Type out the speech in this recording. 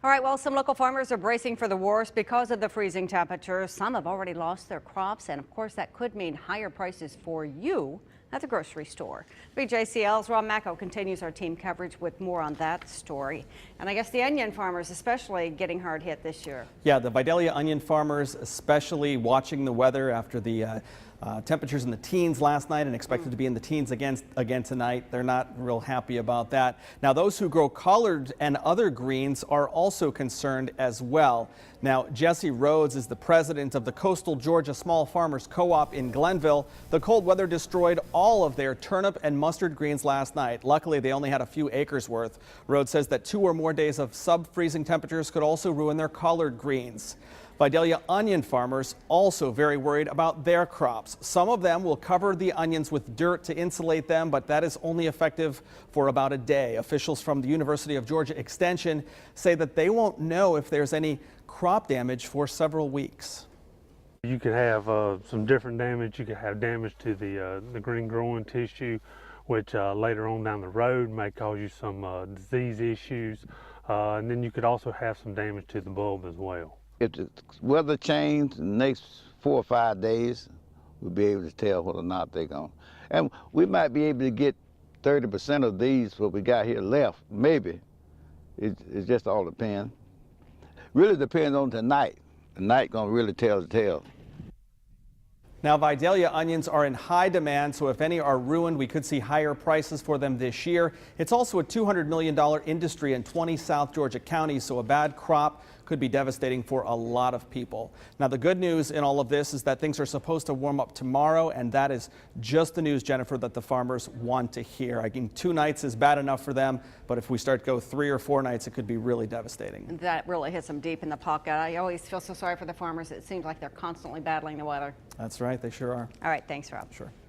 All right, well, some local farmers are bracing for the worst because of the freezing temperatures. Some have already lost their crops, and of course, that could mean higher prices for you at the grocery store. BJCL's Rob Macco continues our team coverage with more on that story. And I guess the onion farmers especially getting hard hit this year. Yeah, the Vidalia onion farmers especially watching the weather after the temperatures in the teens last night and expected to be in the teens again tonight. They're not real happy about that. Now, those who grow collard and other greens are also concerned as well. Now, Jesse Rhodes is the president of the Coastal Georgia Small Farmers Co-op in Glenville. The cold weather destroyed all of their turnip and mustard greens last night. Luckily, they only had a few acres worth. Rhodes says that 2 or more days of sub-freezing temperatures could also ruin their collard greens. Vidalia onion farmers also very worried about their crops. Some of them will cover the onions with dirt to insulate them, but that is only effective for about a day. Officials from the University of Georgia Extension say that they won't know if there's any crop damage for several weeks. You could have some different damage. You could have damage to the green growing tissue, which later on down the road may cause you some disease issues. And then you could also have some damage to the bulb as well. If the weather changes in the next 4 or 5 days, we'll be able to tell whether or not they're going. And we might be able to get 30% of these, what we got here left, maybe. It just all depends. Really depends on tonight. Tonight gonna really tell the tale. Now, Vidalia onions are in high demand, so if any are ruined, we could see higher prices for them this year. It's also a $200 million industry in 20 South Georgia counties, so a bad crop could be devastating for a lot of people. Now, the good news in all of this is that things are supposed to warm up tomorrow, and that is just the news, Jennifer, that the farmers want to hear. I mean, 2 nights is bad enough for them, but if we start to go 3 or 4 nights, it could be really devastating. That really hits them deep in the pocket. I always feel so sorry for the farmers. It seems like they're constantly battling the weather. That's right, they sure are. All right, thanks, Rob. Sure.